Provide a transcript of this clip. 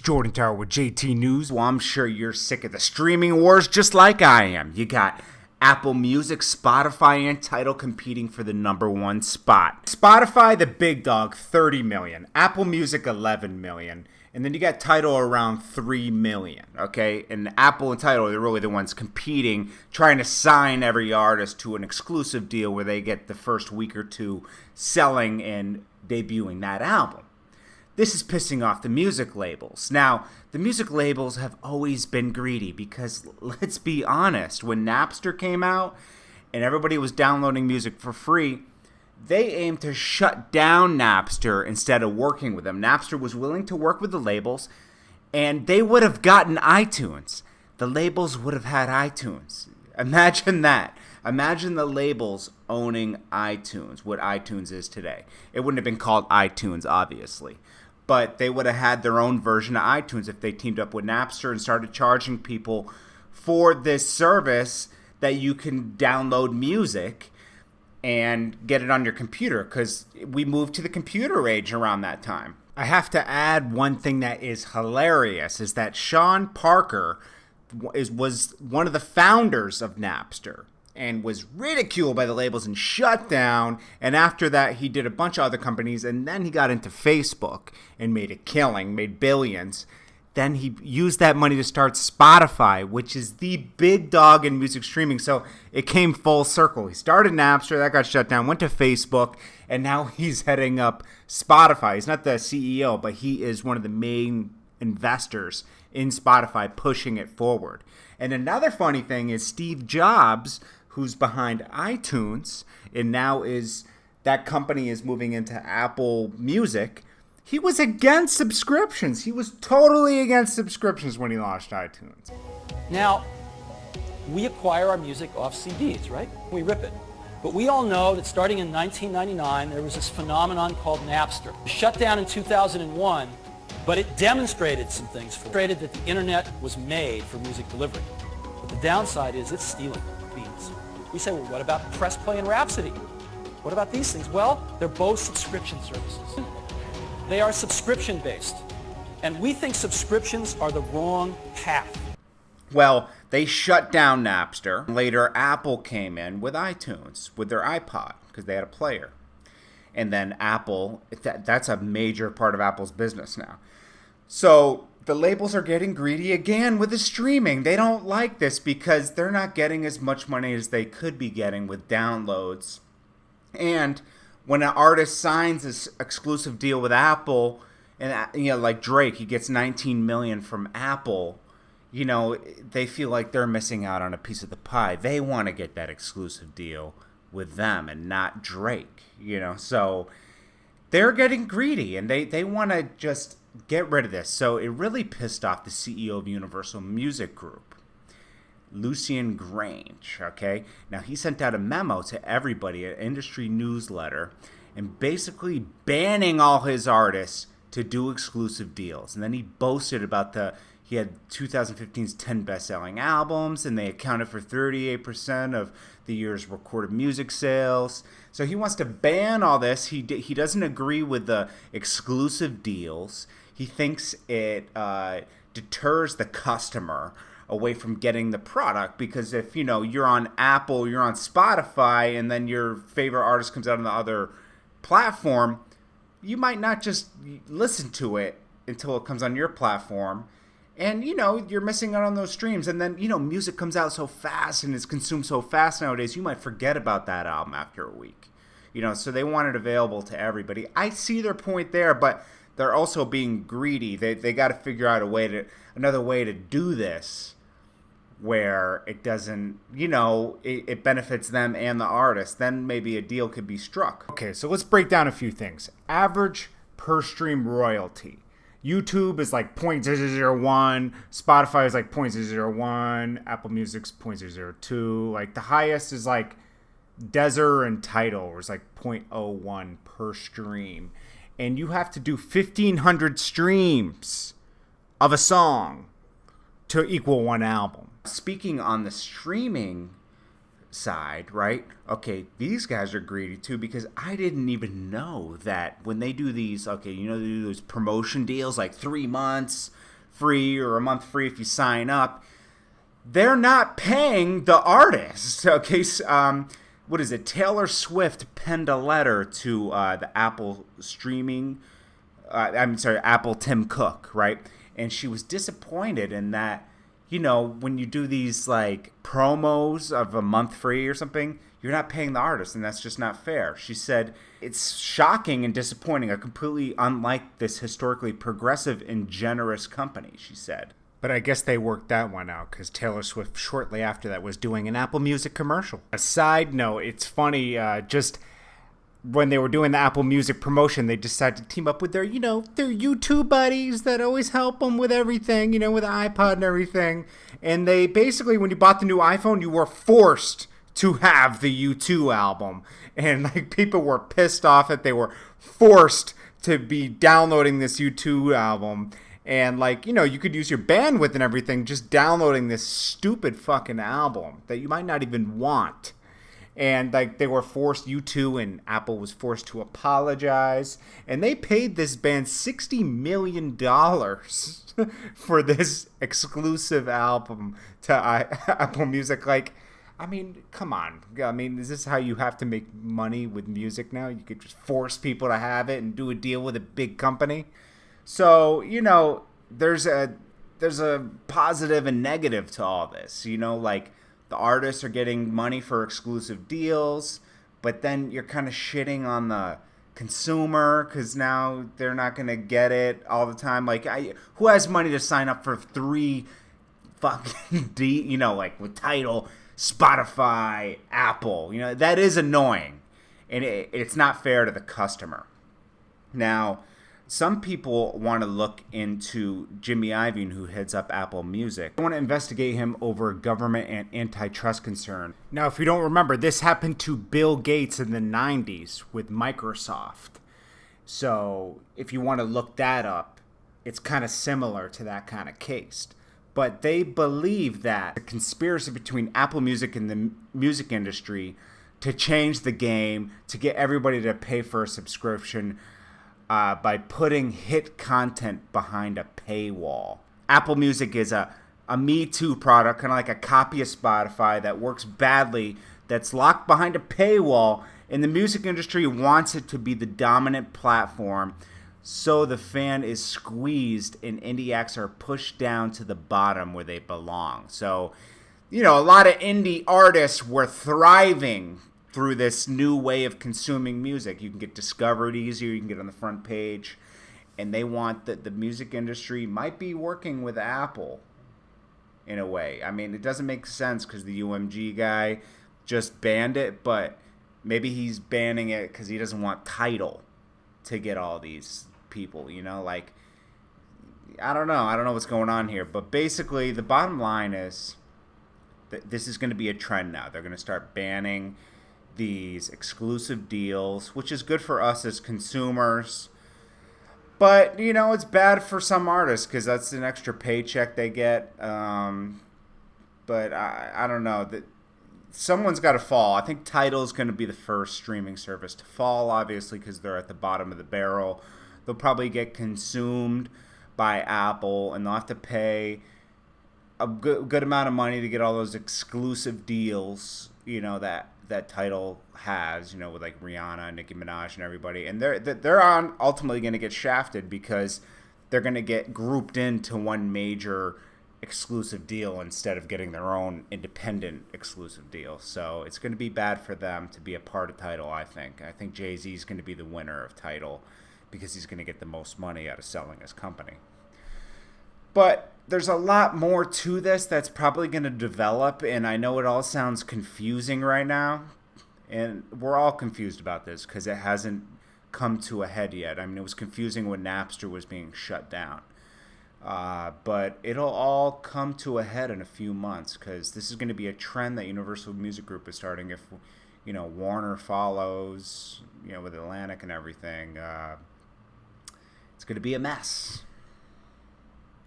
Jordan Tower with JT News. Well, I'm sure you're sick of the streaming wars just like I am. You got Apple Music, Spotify, and Tidal competing for the #1 spot. Spotify, the big dog, 30 million. Apple Music, 11 million. And then you got Tidal around 3 million, okay? And Apple and Tidal are really the ones competing, trying to sign every artist to an exclusive deal where they get the first week or two selling and debuting that album. This is pissing off the music labels. Now, the music labels have always been greedy because, let's be honest, when Napster came out and everybody was downloading music for free, they aimed to shut down Napster instead of working with them. Napster was willing to work with the labels, and they would have gotten iTunes. The labels would have had iTunes. Imagine that. Imagine the labels owning iTunes, what iTunes is today. It wouldn't have been called iTunes, obviously. But they would have had their own version of iTunes if they teamed up with Napster and started charging people for this service that you can download music and get it on your computer, because we moved to the computer age around that time. I have to add one thing that is hilarious is that Sean Parker was one of the founders of Napster and was ridiculed by the labels and shut down. And after that, he did a bunch of other companies, and then he got into Facebook and made a killing, made billions. Then he used that money to start Spotify, which is the big dog in music streaming. So it came full circle. He started Napster, that got shut down, went to Facebook, and now he's heading up Spotify. He's not the CEO, but he is one of the main investors in Spotify, pushing it forward. And another funny thing is Steve Jobs, who's behind iTunes, and now that company is moving into Apple Music. He was against subscriptions. He was totally against subscriptions when he launched iTunes. Now, we acquire our music off CDs, right? We rip it. But we all know that starting in 1999, there was this phenomenon called Napster. It shut down in 2001, but it demonstrated some things for us. It demonstrated that the internet was made for music delivery. But the downside is it's stealing beats. We say, well, what about Press Play and Rhapsody? What about these things? Well, they're both subscription services. They are subscription-based, and we think subscriptions are the wrong path. Well, they shut down Napster. Later, Apple came in with iTunes, with their iPod, because they had a player. And then Apple, that's a major part of Apple's business now. So the labels are getting greedy again with the streaming. They don't like this because they're not getting as much money as they could be getting with downloads. And when an artist signs this exclusive deal with Apple, and like Drake, he gets 19 million from Apple, they feel like they're missing out on a piece of the pie. They want to get that exclusive deal with them and not Drake, So they're getting greedy, and they want to just get rid of this. So it really pissed off the CEO of Universal Music Group, Lucian Grange, okay? Now, he sent out a memo to everybody, an industry newsletter, and basically banning all his artists to do exclusive deals. And then he boasted about he had 2015's 10 best-selling albums, and they accounted for 38% of the year's recorded music sales. So he wants to ban all this. He doesn't agree with the exclusive deals. He thinks it deters the customer away from getting the product, because if you're on Apple, you're on Spotify, and then your favorite artist comes out on the other platform, you might not just listen to it until it comes on your platform, and you're missing out on those streams. And then music comes out so fast and is consumed so fast nowadays, you might forget about that album after a week. So they want it available to everybody. I see their point there, but they're also being greedy. They got to figure out another way to do this where it doesn't, it benefits them and the artist. Then maybe a deal could be struck. Okay, so let's break down a few things. Average per stream royalty. YouTube is like 0.001, Spotify is like 0.001, Apple Music's 0.002. Like the highest is like Deezer and Tidal, where it's like 0.01 per stream. And you have to do 1,500 streams of a song to equal one album. Speaking on the streaming side, right? Okay, these guys are greedy too, because I didn't even know that when they do these, they do those promotion deals like 3 months free or a month free if you sign up, they're not paying the artist. Okay, what is it? Taylor Swift penned a letter to the Apple streaming, Apple Tim Cook, right? And she was disappointed in that, when you do these like promos of a month free or something, you're not paying the artist, and that's just not fair. She said, it's shocking and disappointing, completely unlike this historically progressive and generous company, she said. But I guess they worked that one out because Taylor Swift shortly after that was doing an Apple Music commercial. A side note, it's funny, just when they were doing the Apple Music promotion, they decided to team up with their YouTube buddies that always help them with everything, with the iPod and everything. And they basically, when you bought the new iPhone, you were forced to have the U2 album. And like people were pissed off that they were forced to be downloading this U2 album. And like, you could use your bandwidth and everything just downloading this stupid fucking album that you might not even want. And like they were forced, U2 and Apple was forced to apologize. And they paid this band $60 million for this exclusive album to Apple Music. Like, I mean, come on. I mean, is this how you have to make money with music now? You could just force people to have it and do a deal with a big company? So, there's a positive and negative to all this. Like the artists are getting money for exclusive deals, but then you're kind of shitting on the consumer because now they're not going to get it all the time. Like, who has money to sign up for 3 fucking like with Tidal, Spotify, Apple? That is annoying, and it's not fair to the customer. Now, some people want to look into Jimmy Iovine, who heads up Apple Music. They want to investigate him over government and antitrust concern. Now, if you don't remember, this happened to Bill Gates in the 90s with Microsoft. So if you want to look that up, it's kind of similar to that kind of case. But they believe that the conspiracy between Apple Music and the music industry to change the game, to get everybody to pay for a subscription, by putting hit content behind a paywall. Apple Music is a Me Too product, kind of like a copy of Spotify that works badly, that's locked behind a paywall, and the music industry wants it to be the dominant platform, so the fan is squeezed and indie acts are pushed down to the bottom where they belong. So, a lot of indie artists were thriving through this new way of consuming music. You can get discovered easier, you can get on the front page, and they want that the music industry might be working with Apple in a way. I mean, it doesn't make sense because the UMG guy just banned it, but maybe he's banning it because he doesn't want Tidal to get all these people, like, I don't know what's going on here, but basically the bottom line is that this is going to be a trend now. They're going to start banning these exclusive deals, which is good for us as consumers, but it's bad for some artists because that's an extra paycheck they get. But I don't know, that someone's got to fall. I think Tidal is going to be the first streaming service to fall, obviously, because they're at the bottom of the barrel. They'll probably get consumed by Apple, and they'll have to pay a good amount of money to get all those exclusive deals, that Tidal has, with like Rihanna, Nicki Minaj, and everybody, and they're ultimately going to get shafted because they're going to get grouped into one major exclusive deal instead of getting their own independent exclusive deal. So it's going to be bad for them to be a part of Tidal. I think Jay-Z is going to be the winner of Tidal because he's going to get the most money out of selling his company. But there's a lot more to this that's probably going to develop, and I know it all sounds confusing right now, and we're all confused about this because it hasn't come to a head yet. I mean, it was confusing when Napster was being shut down, but it'll all come to a head in a few months because this is going to be a trend that Universal Music Group is starting. If Warner follows, with Atlantic and everything, it's going to be a mess.